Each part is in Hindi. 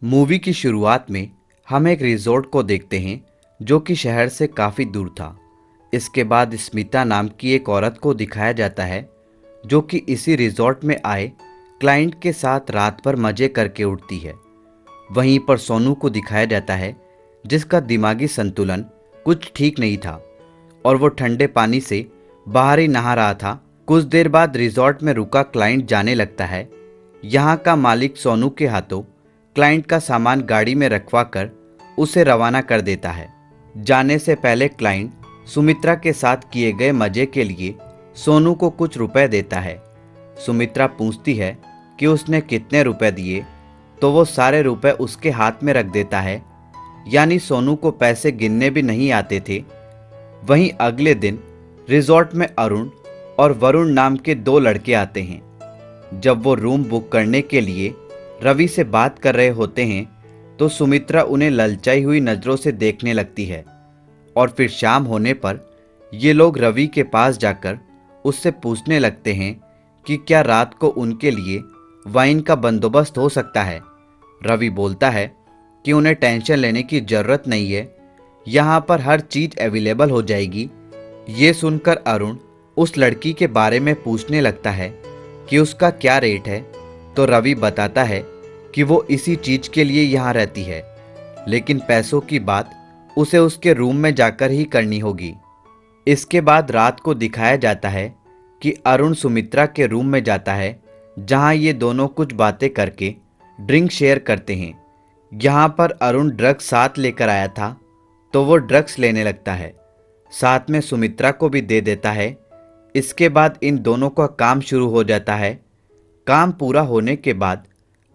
मूवी की शुरुआत में हम एक रिजॉर्ट को देखते हैं जो कि शहर से काफ़ी दूर था। इसके बाद स्मिता नाम की एक औरत को दिखाया जाता है जो कि इसी रिजॉर्ट में आए क्लाइंट के साथ रात भर मज़े करके उठती है। वहीं पर सोनू को दिखाया जाता है जिसका दिमागी संतुलन कुछ ठीक नहीं था और वो ठंडे पानी से बाहर ही नहा रहा था। कुछ देर बाद रिजॉर्ट में रुका क्लाइंट जाने लगता है। यहाँ का मालिक सोनू के हाथों क्लाइंट का सामान गाड़ी में रखवा कर उसे रवाना कर देता है। जाने से पहले क्लाइंट सुमित्रा के साथ किए गए मजे के लिए सोनू को कुछ रुपए देता है। सुमित्रा पूछती है कि उसने कितने रुपए दिए, तो वो सारे रुपए उसके हाथ में रख देता है। यानी सोनू को पैसे गिनने भी नहीं आते थे। वहीं अगले दिन रिजॉर्ट में अरुण और वरुण नाम के दो लड़के आते हैं। जब वो रूम बुक करने के लिए रवि से बात कर रहे होते हैं तो सुमित्रा उन्हें ललचाई हुई नज़रों से देखने लगती है और फिर शाम होने पर ये लोग रवि के पास जाकर उससे पूछने लगते हैं कि क्या रात को उनके लिए वाइन का बंदोबस्त हो सकता है। रवि बोलता है कि उन्हें टेंशन लेने की ज़रूरत नहीं है, यहाँ पर हर चीज़ अवेलेबल हो जाएगी। ये सुनकर अरुण उस लड़की के बारे में पूछने लगता है कि उसका क्या रेट है, तो रवि बताता है कि वो इसी चीज़ के लिए यहाँ रहती है, लेकिन पैसों की बात उसे उसके रूम में जाकर ही करनी होगी। इसके बाद रात को दिखाया जाता है कि अरुण सुमित्रा के रूम में जाता है जहाँ ये दोनों कुछ बातें करके ड्रिंक शेयर करते हैं। यहाँ पर अरुण ड्रग्स साथ लेकर आया था तो वो ड्रग्स लेने लगता है, साथ में सुमित्रा को भी दे देता है। इसके बाद इन दोनों का काम शुरू हो जाता है। काम पूरा होने के बाद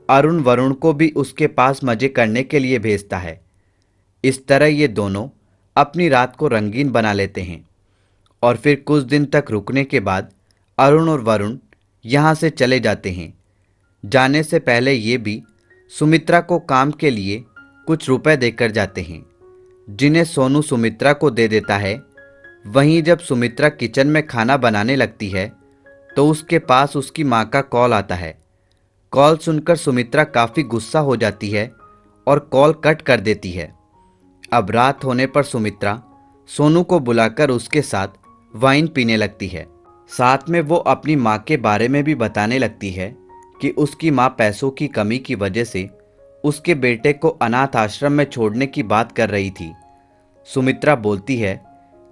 अरुण वरुण को भी उसके पास मजे करने के लिए भेजता है। इस तरह ये दोनों अपनी रात को रंगीन बना लेते हैं और फिर कुछ दिन तक रुकने के बाद अरुण और वरुण यहाँ से चले जाते हैं। जाने से पहले ये भी सुमित्रा को काम के लिए कुछ रुपए देकर जाते हैं, जिन्हें सोनू सुमित्रा को दे देता है। वहीं जब सुमित्रा किचन में खाना बनाने लगती है तो उसके पास उसकी माँ का कॉल आता है। कॉल सुनकर सुमित्रा काफ़ी गुस्सा हो जाती है और कॉल कट कर देती है। अब रात होने पर सुमित्रा सोनू को बुलाकर उसके साथ वाइन पीने लगती है। साथ में वो अपनी माँ के बारे में भी बताने लगती है कि उसकी माँ पैसों की कमी की वजह से उसके बेटे को अनाथ आश्रम में छोड़ने की बात कर रही थी। सुमित्रा बोलती है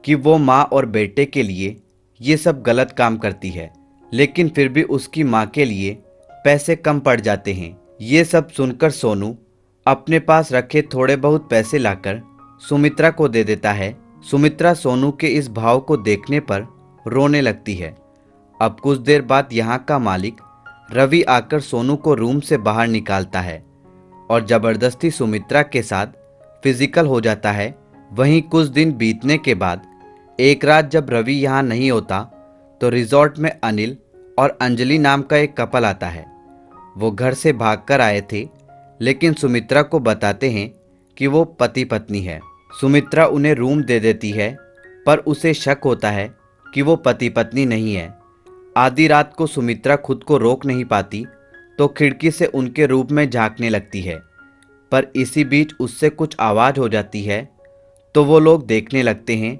कि वो माँ और बेटे के लिए ये सब गलत काम करती है, लेकिन फिर भी उसकी माँ के लिए पैसे कम पड़ जाते हैं। ये सब सुनकर सोनू अपने पास रखे थोड़े बहुत पैसे लाकर सुमित्रा को दे देता है। सुमित्रा सोनू के इस भाव को देखने पर रोने लगती है। अब कुछ देर बाद यहाँ का मालिक रवि आकर सोनू को रूम से बाहर निकालता है और ज़बरदस्ती सुमित्रा के साथ फिजिकल हो जाता है। वहीं कुछ दिन बीतने के बाद एक रात जब रवि यहाँ नहीं होता तो रिजॉर्ट में अनिल और अंजलि नाम का एक कपल आता है। वो घर से भागकर आए थे, लेकिन सुमित्रा को बताते हैं कि वो पति पत्नी है। सुमित्रा उन्हें रूम दे देती है, पर उसे शक होता है कि वो पति पत्नी नहीं है। आधी रात को सुमित्रा खुद को रोक नहीं पाती तो खिड़की से उनके रूम में झांकने लगती है, पर इसी बीच उससे कुछ आवाज़ हो जाती है तो वो लोग देखने लगते हैं,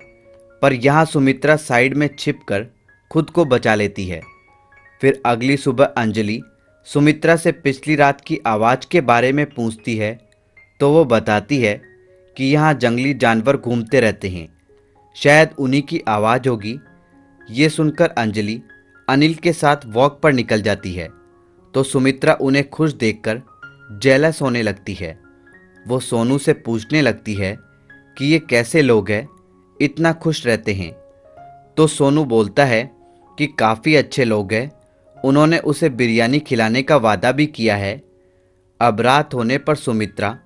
पर यहाँ सुमित्रा साइड में छिपकर खुद को बचा लेती है। फिर अगली सुबह अंजलि सुमित्रा से पिछली रात की आवाज़ के बारे में पूछती है तो वो बताती है कि यहाँ जंगली जानवर घूमते रहते हैं, शायद उन्हीं की आवाज़ होगी। ये सुनकर अंजलि अनिल के साथ वॉक पर निकल जाती है तो सुमित्रा उन्हें खुश देखकर जेलस होने लगती है। वो सोनू से पूछने लगती है कि ये कैसे लोग हैं, इतना खुश रहते हैं। तो सोनू बोलता है कि काफ़ी अच्छे लोग हैं, उन्होंने उसे बिरयानी खिलाने का वादा भी किया है। अब रात होने पर सुमित्रा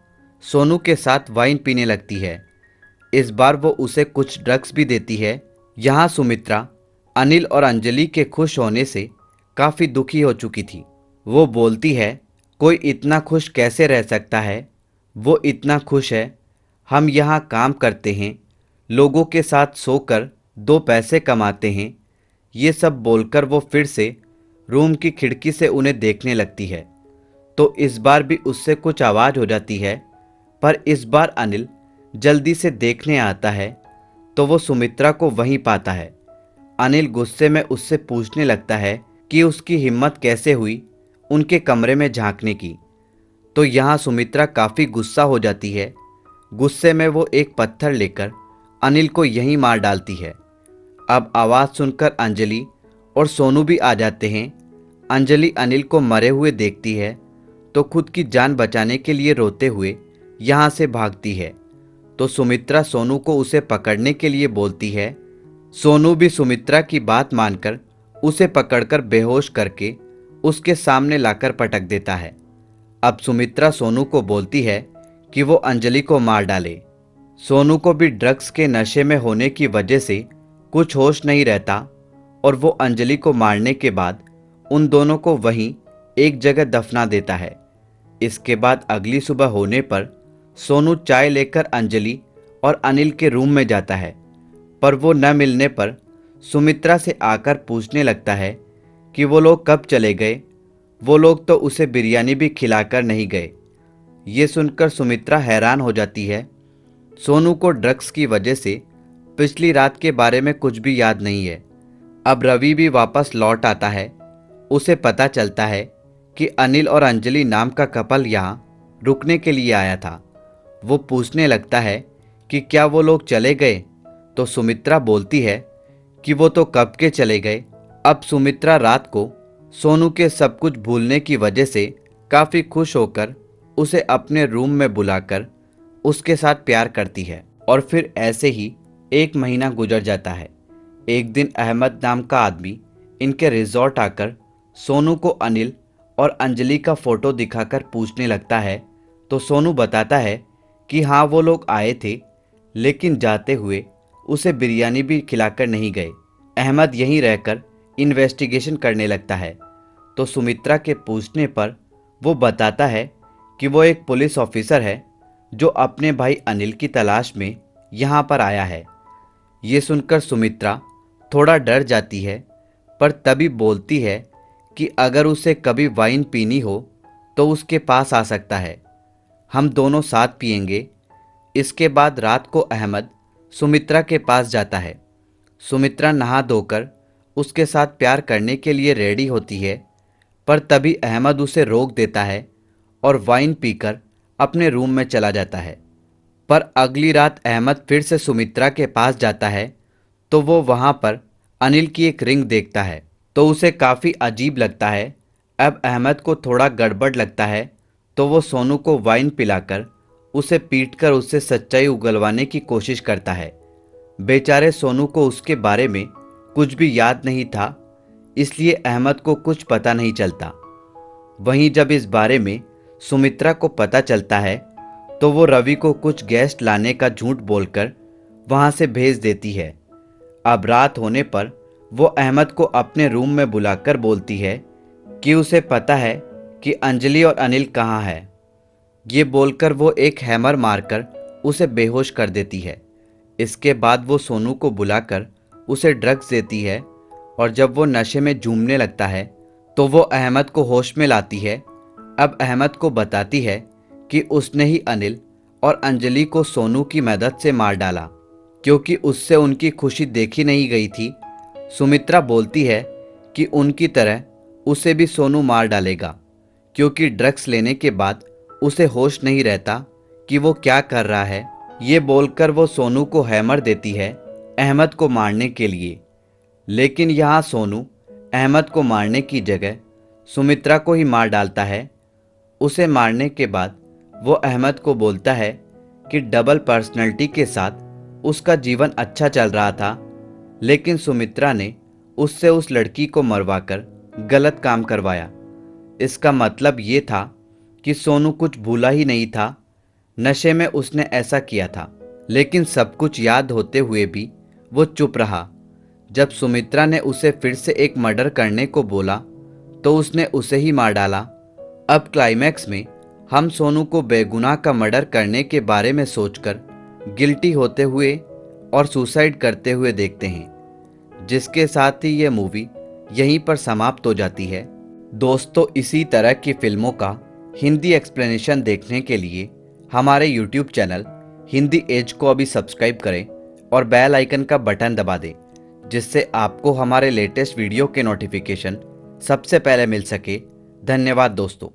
सोनू के साथ वाइन पीने लगती है। इस बार वो उसे कुछ ड्रग्स भी देती है। यहाँ सुमित्रा अनिल और अंजलि के खुश होने से काफ़ी दुखी हो चुकी थी। वो बोलती है कोई इतना खुश कैसे रह सकता है, वो इतना खुश है। हम यहाँ काम करते हैं, लोगों के साथ सोकर दो पैसे कमाते हैं। ये सब बोलकर वो फिर से रूम की खिड़की से उन्हें देखने लगती है तो इस बार भी उससे कुछ आवाज़ हो जाती है। पर इस बार अनिल जल्दी से देखने आता है तो वो सुमित्रा को वहीं पाता है। अनिल गुस्से में उससे पूछने लगता है कि उसकी हिम्मत कैसे हुई उनके कमरे में झांकने की। तो यहाँ सुमित्रा काफ़ी गुस्सा हो जाती है। गुस्से में वो एक पत्थर लेकर अनिल को यहीं मार डालती है। अब आवाज़ सुनकर अंजलि और सोनू भी आ जाते हैं। अंजलि अनिल को मरे हुए देखती है तो खुद की जान बचाने के लिए रोते हुए यहाँ से भागती है। तो सुमित्रा सोनू को उसे पकड़ने के लिए बोलती है। सोनू भी सुमित्रा की बात मानकर उसे पकड़कर बेहोश करके उसके सामने लाकर पटक देता है। अब सुमित्रा सोनू को बोलती है कि वो अंजलि को मार डाले। सोनू को भी ड्रग्स के नशे में होने की वजह से कुछ होश नहीं रहता और वो अंजलि को मारने के बाद उन दोनों को वहीं एक जगह दफना देता है। इसके बाद अगली सुबह होने पर सोनू चाय लेकर अंजलि और अनिल के रूम में जाता है। पर वो न मिलने पर सुमित्रा से आकर पूछने लगता है कि वो लोग कब चले गए। वो लोग तो उसे बिरयानी भी खिलाकर नहीं गए। ये सुनकर सुमित्रा हैरान हो जाती है। सोनू को ड्रग्स की वजह से पिछली रात के बारे में कुछ भी याद नहीं है। अब रवि भी वापस लौट आता है। उसे पता चलता है कि अनिल और अंजलि नाम का कपल यहाँ रुकने के लिए आया था। वो पूछने लगता है कि क्या वो लोग चले गए। तो सुमित्रा बोलती है कि वो तो कब के चले गए। अब सुमित्रा रात को सोनू के सब कुछ भूलने की वजह से काफ़ी खुश होकर उसे अपने रूम में बुलाकर उसके साथ प्यार करती है। और फिर ऐसे ही एक महीना गुजर जाता है। एक दिन अहमद नाम का आदमी इनके रिजॉर्ट आकर सोनू को अनिल और अंजलि का फ़ोटो दिखाकर पूछने लगता है। तो सोनू बताता है कि हाँ वो लोग आए थे, लेकिन जाते हुए उसे बिरयानी भी खिलाकर नहीं गए। अहमद यहीं रहकर इन्वेस्टिगेशन करने लगता है। तो सुमित्रा के पूछने पर वो बताता है कि वो एक पुलिस ऑफिसर है जो अपने भाई अनिल की तलाश में यहाँ पर आया है। ये सुनकर सुमित्रा थोड़ा डर जाती है, पर तभी बोलती है कि अगर उसे कभी वाइन पीनी हो तो उसके पास आ सकता है, हम दोनों साथ पिएंगे। इसके बाद रात को अहमद सुमित्रा के पास जाता है। सुमित्रा नहा धोकर उसके साथ प्यार करने के लिए रेडी होती है, पर तभी अहमद उसे रोक देता है और वाइन पीकर अपने रूम में चला जाता है। पर अगली रात अहमद फिर से सुमित्रा के पास जाता है तो वो वहाँ पर अनिल की एक रिंग देखता है। तो उसे काफ़ी अजीब लगता है। अब अहमद को थोड़ा गड़बड़ लगता है तो वो सोनू को वाइन पिलाकर उसे पीटकर उससे सच्चाई उगलवाने की कोशिश करता है। बेचारे सोनू को उसके बारे में कुछ भी याद नहीं था, इसलिए अहमद को कुछ पता नहीं चलता। वहीं जब इस बारे में सुमित्रा को पता चलता है तो वो रवि को कुछ गेस्ट लाने का झूठ बोलकर वहाँ से भेज देती है। अब रात होने पर वो अहमद को अपने रूम में बुलाकर बोलती है कि उसे पता है कि अंजलि और अनिल कहाँ है। ये बोलकर वो एक हैमर मारकर उसे बेहोश कर देती है। इसके बाद वो सोनू को बुलाकर उसे ड्रग्स देती है और जब वो नशे में झूमने लगता है तो वो अहमद को होश में लाती है। अब अहमद को बताती है कि उसने ही अनिल और अंजलि को सोनू की मदद से मार डाला, क्योंकि उससे उनकी खुशी देखी नहीं गई थी। सुमित्रा बोलती है कि उनकी तरह उसे भी सोनू मार डालेगा, क्योंकि ड्रग्स लेने के बाद उसे होश नहीं रहता कि वो क्या कर रहा है। ये बोलकर वो सोनू को हैमर देती है अहमद को मारने के लिए। लेकिन यहाँ सोनू अहमद को मारने की जगह सुमित्रा को ही मार डालता है। उसे मारने के बाद वो अहमद को बोलता है कि डबल पर्सनैलिटी के साथ उसका जीवन अच्छा चल रहा था, लेकिन सुमित्रा ने उससे उस लड़की को मरवाकर गलत काम करवाया। इसका मतलब ये था कि सोनू कुछ भूला ही नहीं था, नशे में उसने ऐसा किया था। लेकिन सब कुछ याद होते हुए भी वो चुप रहा। जब सुमित्रा ने उसे फिर से एक मर्डर करने को बोला तो उसने उसे ही मार डाला। अब क्लाइमैक्स में हम सोनू को बेगुनाह का मर्डर करने के बारे में सोचकर गिल्टी होते हुए और सुसाइड करते हुए देखते हैं, जिसके साथ ही ये मूवी यहीं पर समाप्त हो जाती है। दोस्तों, इसी तरह की फिल्मों का हिंदी एक्सप्लेनेशन देखने के लिए हमारे YouTube चैनल हिंदी एज को अभी सब्सक्राइब करें और बेल आइकन का बटन दबा दें, जिससे आपको हमारे लेटेस्ट वीडियो के नोटिफिकेशन सबसे पहले मिल सके। धन्यवाद दोस्तों।